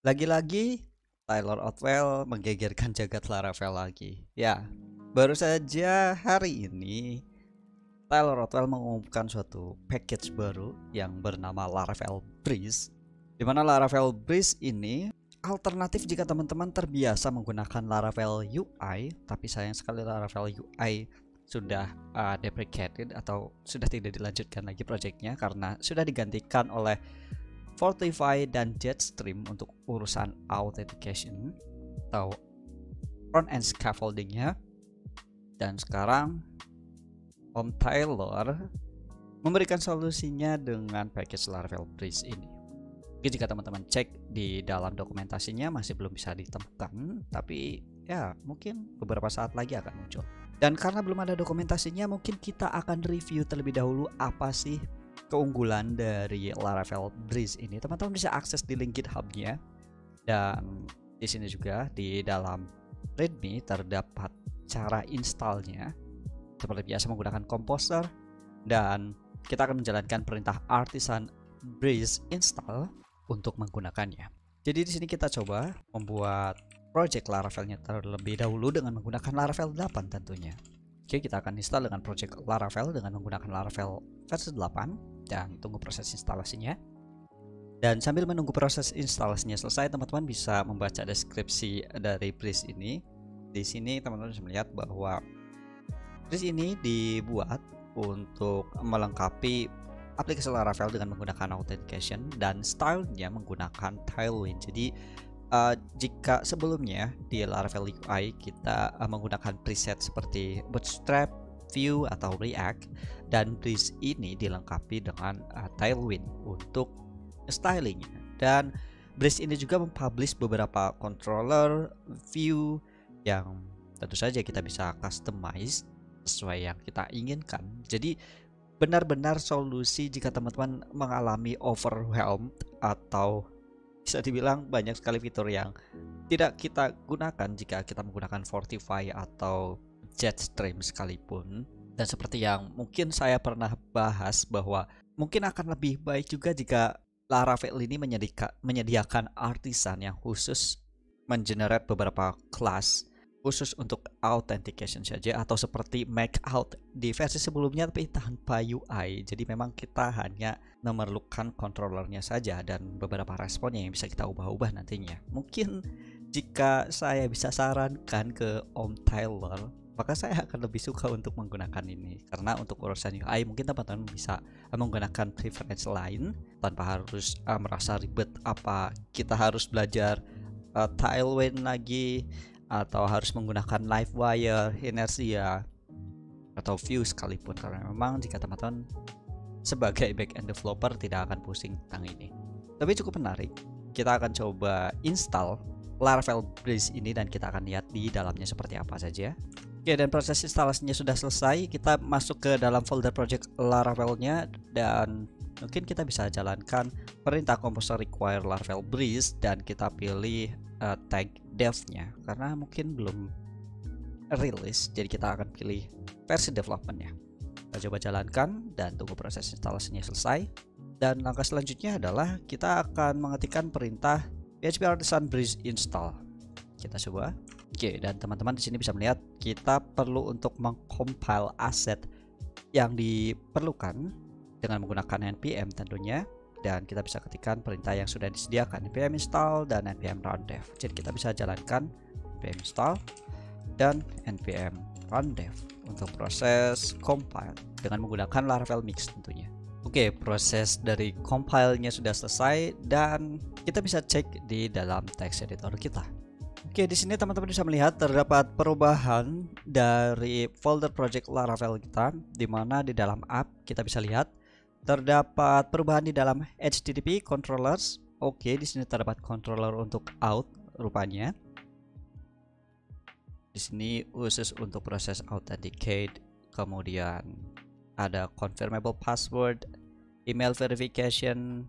Lagi-lagi Tyler Otwell menggegerkan jagat Laravel lagi. Ya, baru saja hari ini Tyler Otwell mengumumkan suatu package baru yang bernama Laravel Breeze. Di mana Laravel Breeze ini alternatif jika teman-teman terbiasa menggunakan Laravel UI, tapi sayang sekali Laravel UI sudah deprecated atau sudah tidak dilanjutkan lagi projectnya karena sudah digantikan oleh Fortify dan Jetstream untuk urusan authentication atau front end scaffoldingnya. Dan sekarang Om Taylor memberikan solusinya dengan package Laravel Breeze ini. Mungkin jika teman-teman cek di dalam dokumentasinya masih belum bisa ditemukan, tapi ya mungkin beberapa saat lagi akan muncul. Dan karena belum ada dokumentasinya, mungkin kita akan review terlebih dahulu apa sih keunggulan dari Laravel Breeze ini. Teman-teman bisa akses di link GitHub-nya, dan di sini juga di dalam README terdapat cara installnya seperti biasa menggunakan Composer, dan kita akan menjalankan perintah artisan breeze install untuk menggunakannya. Jadi di sini kita coba membuat project Laravelnya terlebih dahulu dengan menggunakan Laravel 8 tentunya. Oke, kita akan install dengan project Laravel dengan menggunakan Laravel versi 8 dan tunggu proses instalasinya. Dan sambil menunggu proses instalasinya selesai, teman-teman bisa membaca deskripsi dari Breeze ini. Di sini teman-teman bisa melihat bahwa Breeze ini dibuat untuk melengkapi aplikasi Laravel dengan menggunakan authentication dan stylenya menggunakan Tailwind. Jadi jika sebelumnya di Laravel UI kita menggunakan preset seperti Bootstrap, Vue atau React, dan Breeze ini dilengkapi dengan Tailwind untuk stylingnya. Dan Breeze ini juga mempublish beberapa controller view yang tentu saja kita bisa customize sesuai yang kita inginkan. Jadi benar-benar solusi jika teman-teman mengalami overwhelmed atau bisa dibilang banyak sekali fitur yang tidak kita gunakan jika kita menggunakan Fortify atau Jetstream sekalipun. Dan seperti yang mungkin saya pernah bahas bahwa mungkin akan lebih baik juga jika Laravel ini menyediakan artisan yang khusus mengenerate beberapa kelas khusus untuk authentication saja, atau seperti Makeout di versi sebelumnya tapi tanpa UI. Jadi memang kita hanya memerlukan controllernya saja dan beberapa responnya yang bisa kita ubah-ubah nantinya. Mungkin jika saya bisa sarankan ke Om Tyler, maka saya akan lebih suka untuk menggunakan ini, karena untuk urusan UI mungkin teman-teman bisa menggunakan preference lain tanpa harus merasa ribet apa kita harus belajar Tailwind lagi atau harus menggunakan Livewire, Inertia, atau Vue sekalipun, karena memang jika teman-teman sebagai backend developer tidak akan pusing tentang ini. Tapi cukup menarik. Kita akan coba install Laravel Breeze ini dan kita akan lihat di dalamnya seperti apa saja. Oke, dan proses instalasinya sudah selesai. Kita masuk ke dalam folder project Laravelnya dan mungkin kita bisa jalankan perintah composer require Laravel Breeze dan kita pilih tag dev-nya karena mungkin belum rilis, jadi kita akan pilih versi development-nya. Kita coba jalankan dan tunggu proses instalasinya selesai. Dan langkah selanjutnya adalah kita akan mengetikkan perintah PHP Artisan Breeze install. Kita coba. Oke, dan teman-teman di sini bisa melihat kita perlu untuk mengcompile aset yang diperlukan dengan menggunakan npm tentunya, dan kita bisa ketikkan perintah yang sudah disediakan, npm install dan npm run dev. Jadi kita bisa jalankan npm install dan npm run dev untuk proses compile dengan menggunakan Laravel Mix tentunya. Oke, proses dari compile-nya sudah selesai dan kita bisa cek di dalam text editor kita. Oke, di sini teman-teman bisa melihat terdapat perubahan dari folder project Laravel kita, di mana di dalam app kita bisa lihat terdapat perubahan di dalam HTTP controllers. Oke, di sini terdapat controller untuk out rupanya. Di sini khusus untuk proses authenticate, kemudian ada confirmable password, email verification.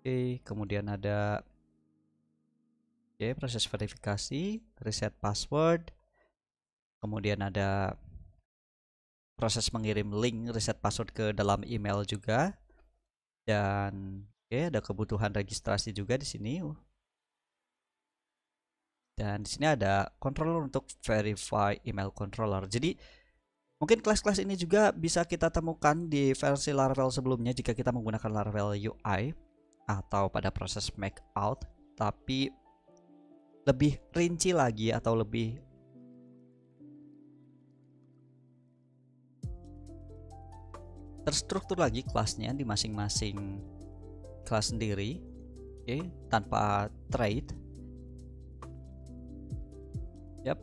Oke, kemudian ada proses verifikasi, reset password, kemudian ada proses mengirim link reset password ke dalam email juga, dan Oke, ada kebutuhan registrasi juga di sini. Dan di sini ada controller untuk verify email controller. Jadi mungkin kelas-kelas ini juga bisa kita temukan di versi Laravel sebelumnya jika kita menggunakan Laravel UI atau pada proses make out, tapi lebih rinci lagi atau lebih terstruktur lagi kelasnya di masing-masing kelas sendiri. Oke, tanpa trait. Yap.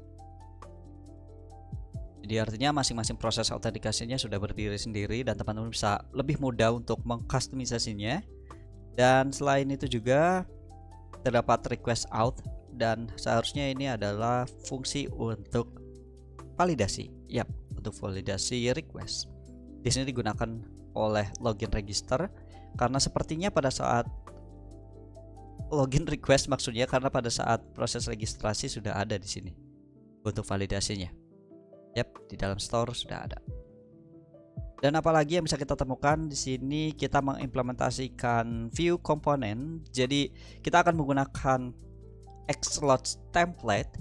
Jadi artinya masing-masing proses autentikasinya sudah berdiri sendiri dan teman-teman bisa lebih mudah untuk mengkustomisasinya. Dan selain itu juga terdapat request out, dan seharusnya ini adalah fungsi untuk validasi. Yap, untuk validasi request. Di sini digunakan oleh login register karena sepertinya pada saat login request, maksudnya karena pada saat proses registrasi sudah ada di sini untuk validasinya. Yap, di dalam store sudah ada. Dan apalagi yang bisa kita temukan di sini, kita mengimplementasikan view komponen. Jadi kita akan menggunakan Xlots template,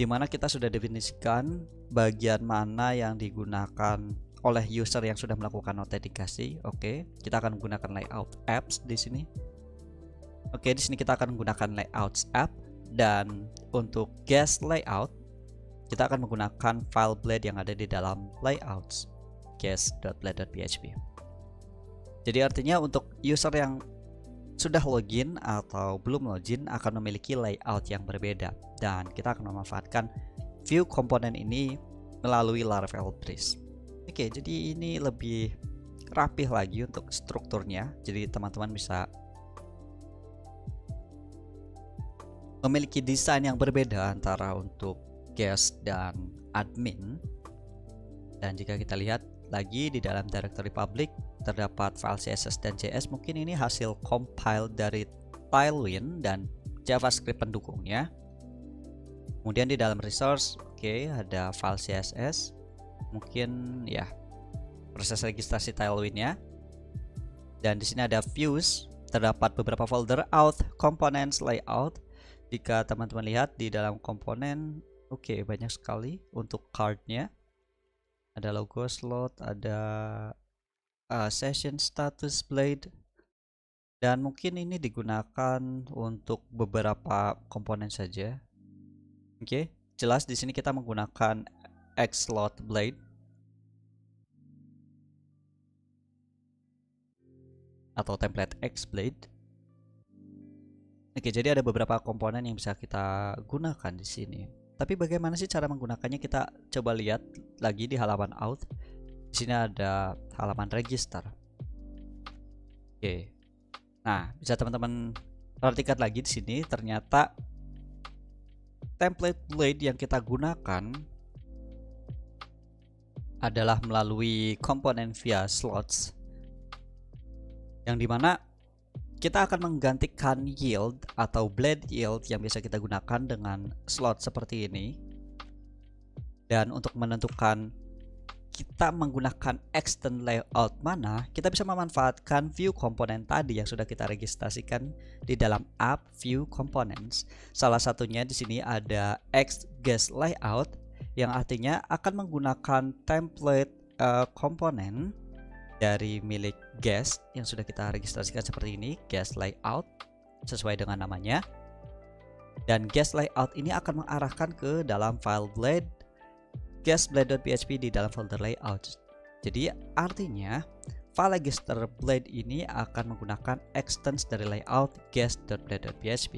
di mana kita sudah definisikan bagian mana yang digunakan oleh user yang sudah melakukan autentikasi. Oke, kita akan menggunakan layout apps di sini. Oke, di sini kita akan menggunakan layouts app, dan untuk guest layout kita akan menggunakan file blade yang ada di dalam layouts guest.blade.php. Jadi artinya untuk user yang sudah login atau belum login akan memiliki layout yang berbeda, dan kita akan memanfaatkan view komponen ini melalui Laravel Breeze. Oke, jadi ini lebih rapih lagi untuk strukturnya. Jadi teman-teman bisa memiliki desain yang berbeda antara untuk guest dan admin. Dan jika kita lihat lagi di dalam directory public terdapat file CSS dan JS. Mungkin ini hasil compile dari Tailwind dan JavaScript pendukungnya. Kemudian di dalam resource, oke, ada file CSS. Mungkin ya proses registrasi Tailwindnya. Dan di sini ada views, terdapat beberapa folder auth, components, layout. Jika teman-teman lihat di dalam komponen, oke, banyak sekali untuk cardnya. Ada logo slot, ada session status blade, dan mungkin ini digunakan untuk beberapa komponen saja. Oke, jelas di sini kita menggunakan Xslot blade atau template Xblade. Oke, jadi ada beberapa komponen yang bisa kita gunakan di sini. Tapi bagaimana sih cara menggunakannya? Kita coba lihat lagi di halaman auth. Di sini ada halaman register. Oke. Nah, bisa teman-teman perhatikan lagi di sini, ternyata template blade yang kita gunakan adalah melalui komponen via slots, yang dimana kita akan menggantikan yield atau blade yield yang bisa kita gunakan dengan slot seperti ini. Dan untuk menentukan kita menggunakan extend layout mana, kita bisa memanfaatkan view komponen tadi yang sudah kita registrasikan di dalam app view components. Salah satunya di sini ada xguest layout, yang artinya akan menggunakan template komponen dari milik guest yang sudah kita registrasikan seperti ini, guest layout sesuai dengan namanya. Dan guest layout ini akan mengarahkan ke dalam file blade guest.blade.php di dalam folder layout. Jadi artinya file register blade ini akan menggunakan extends dari layout guest.blade.php.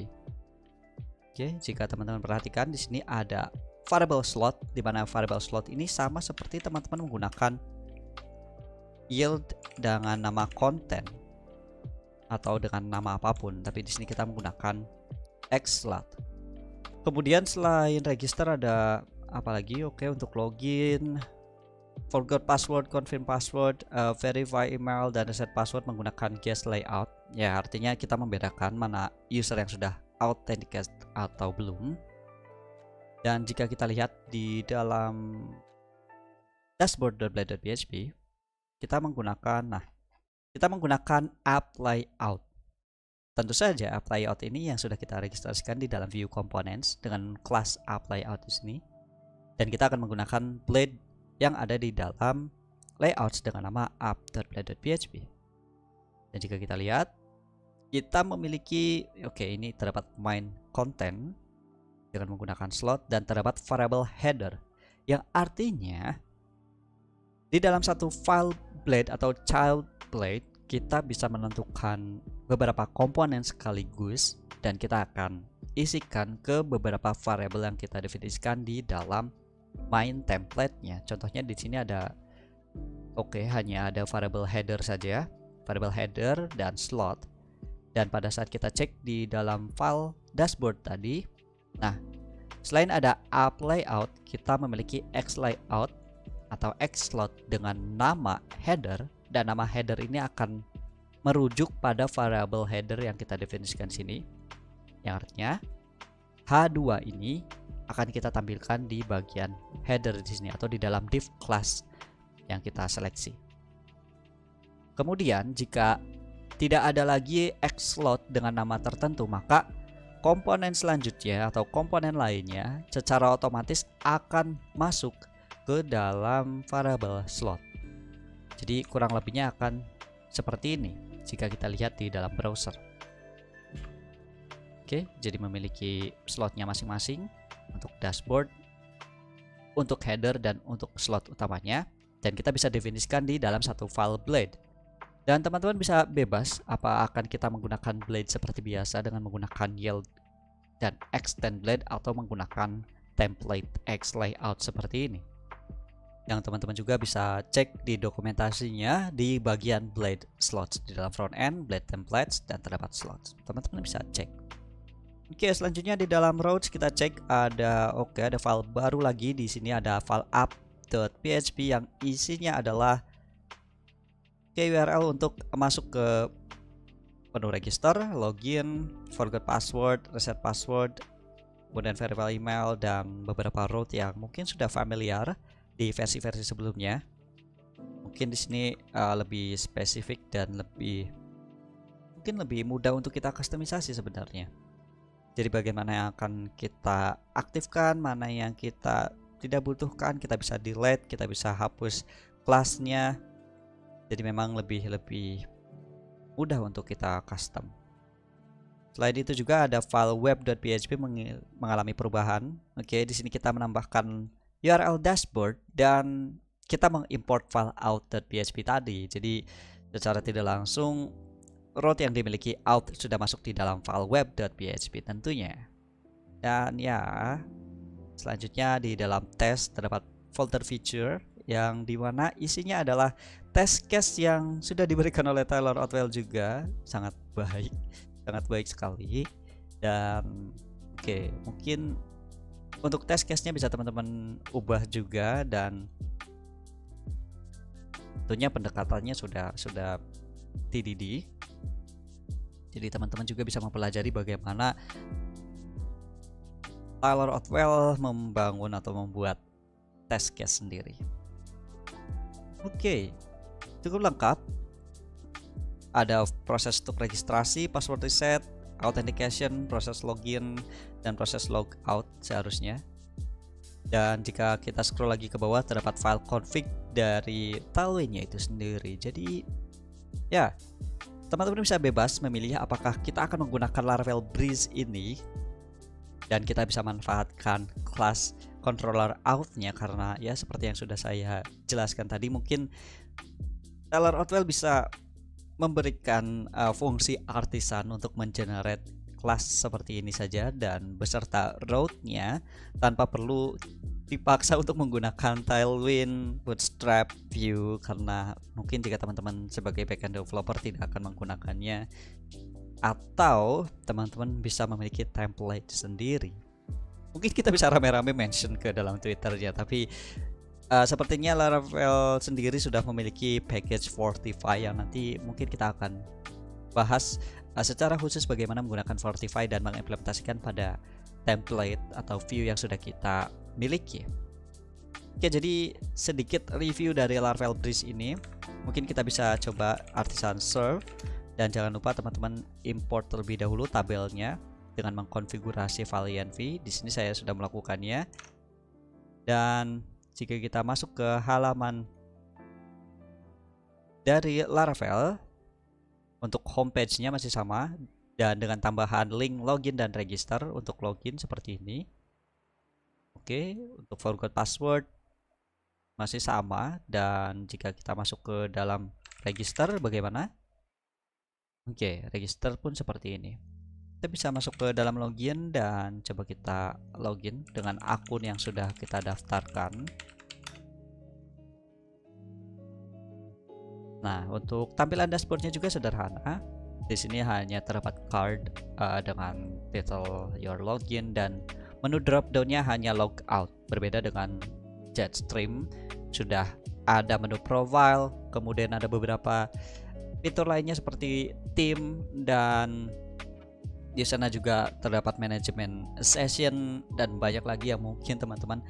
Oke, jika teman-teman perhatikan di sini ada variable slot, di mana variable slot ini sama seperti teman-teman menggunakan yield dengan nama konten atau dengan nama apapun, tapi di sini kita menggunakan xslot. Kemudian selain register ada apa lagi? Oke, untuk login, forgot password, confirm password, verify email, dan reset password menggunakan guest layout. Ya, artinya kita membedakan mana user yang sudah authenticate atau belum. Dan jika kita lihat di dalam dashboard.blade.php, kita menggunakan kita menggunakan app layout. Tentu saja app layout ini yang sudah kita registrasikan di dalam view components dengan kelas app layout di sini. Dan kita akan menggunakan blade yang ada di dalam layouts dengan nama app.blade.php. Dan jika kita lihat, kita memiliki ini terdapat main content dengan menggunakan slot dan terdapat variable header yang artinya di dalam satu file blade atau child blade kita bisa menentukan beberapa komponen sekaligus dan kita akan isikan ke beberapa variable yang kita definisikan di dalam main template-nya. Contohnya di sini ada hanya ada variable header saja, variable header dan slot. Dan pada saat kita cek di dalam file dashboard tadi, nah selain ada app layout, kita memiliki X layout atau X slot dengan nama header, dan nama header ini akan merujuk pada variable header yang kita definisikan sini, yang artinya H2 ini akan kita tampilkan di bagian header di sini atau di dalam div class yang kita seleksi. Kemudian jika tidak ada lagi X slot dengan nama tertentu, maka komponen selanjutnya atau komponen lainnya secara otomatis akan masuk ke dalam variable slot. Jadi kurang lebihnya akan seperti ini jika kita lihat di dalam browser. Jadi memiliki slotnya masing-masing untuk dashboard, untuk header dan untuk slot utamanya, dan kita bisa definisikan di dalam satu file blade. Dan teman-teman bisa bebas apa akan kita menggunakan blade seperti biasa dengan menggunakan yield dan extend blade atau menggunakan template X layout seperti ini. Yang teman-teman juga bisa cek di dokumentasinya di bagian blade slots di dalam front end, blade templates dan terdapat slots. Teman-teman bisa cek. Selanjutnya di dalam routes kita cek ada ada file baru lagi. Di sini ada file app.php yang isinya adalah URL untuk masuk ke menu register, login, forgot password, reset password, kemudian verify email dan beberapa route yang mungkin sudah familiar di versi-versi sebelumnya. Mungkin di sini lebih spesifik dan lebih mudah untuk kita kustomisasi sebenarnya. Jadi bagaimana yang akan kita aktifkan, mana yang kita tidak butuhkan, kita bisa delete, kita bisa hapus kelasnya. Jadi memang lebih mudah untuk kita custom. Selain itu juga ada file web.php mengalami perubahan. Di sini kita menambahkan URL dashboard dan kita mengimport file out.php tadi. Jadi secara tidak langsung route yang dimiliki out sudah masuk di dalam file web.php tentunya. Dan ya, selanjutnya di dalam test terdapat folder feature yang dimana isinya adalah test case yang sudah diberikan oleh Tyler Otwell juga. Sangat baik sekali. Dan mungkin untuk test case-nya bisa teman-teman ubah juga, dan tentunya pendekatannya sudah TDD. Jadi teman-teman juga bisa mempelajari bagaimana Tyler Otwell membangun atau membuat test case sendiri. Cukup lengkap. Ada proses untuk registrasi, password reset, authentication, proses login, dan proses logout seharusnya. Dan jika kita scroll lagi ke bawah terdapat file config dari Tailwind-nya itu sendiri. Jadi ya, teman-teman bisa bebas memilih apakah kita akan menggunakan Laravel Breeze ini, dan kita bisa manfaatkan kelas controller out-nya karena ya seperti yang sudah saya jelaskan tadi, mungkin Tyler Otwell bisa memberikan fungsi artisan untuk mengenerate kelas seperti ini saja dan beserta route-nya tanpa perlu dipaksa untuk menggunakan Tailwind, Bootstrap, Vue, karena mungkin jika teman-teman sebagai backend developer tidak akan menggunakannya, atau teman-teman bisa memiliki template sendiri. Mungkin kita bisa rame-rame mention ke dalam Twitternya, tapi sepertinya Laravel sendiri sudah memiliki package Fortify yang nanti mungkin kita akan bahas secara khusus bagaimana menggunakan Fortify dan mengimplementasikan pada template atau view yang sudah kita miliki. Oke, jadi sedikit review dari Laravel Bridge ini. Mungkin kita bisa coba artisan serve, dan jangan lupa teman-teman import terlebih dahulu tabelnya dengan mengkonfigurasi file env. Di sini saya sudah melakukannya. Dan jika kita masuk ke halaman dari Laravel, untuk homepage-nya masih sama dan dengan tambahan link login dan register. Untuk login seperti ini. Oke, untuk forgot password masih sama, dan jika kita masuk ke dalam register bagaimana? Oke, register pun seperti ini. Kita bisa masuk ke dalam login dan coba kita login dengan akun yang sudah kita daftarkan. Nah, untuk tampilan dashboardnya juga sederhana. Di sini hanya terdapat card dengan title your login, dan menu drop downnya hanya logout. Berbeda dengan Jetstream, sudah ada menu profile, kemudian ada beberapa fitur lainnya seperti theme, dan di sana juga terdapat manajemen session dan banyak lagi yang mungkin teman-teman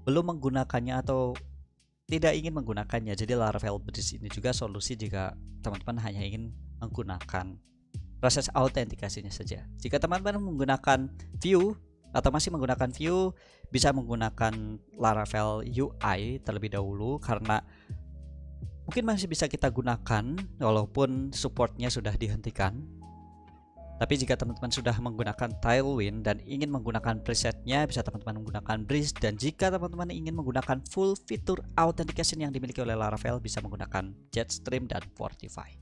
belum menggunakannya atau tidak ingin menggunakannya. Jadi Laravel Bridge ini juga solusi jika teman-teman hanya ingin menggunakan proses autentikasinya saja. Jika teman-teman menggunakan Vue atau masih menggunakan Vue, bisa menggunakan Laravel UI terlebih dahulu, karena mungkin masih bisa kita gunakan walaupun supportnya sudah dihentikan. Tapi jika teman-teman sudah menggunakan Tailwind dan ingin menggunakan presetnya, bisa teman-teman menggunakan Bridge. Dan jika teman-teman ingin menggunakan full fitur authentication yang dimiliki oleh Laravel, bisa menggunakan Jetstream dan Fortify.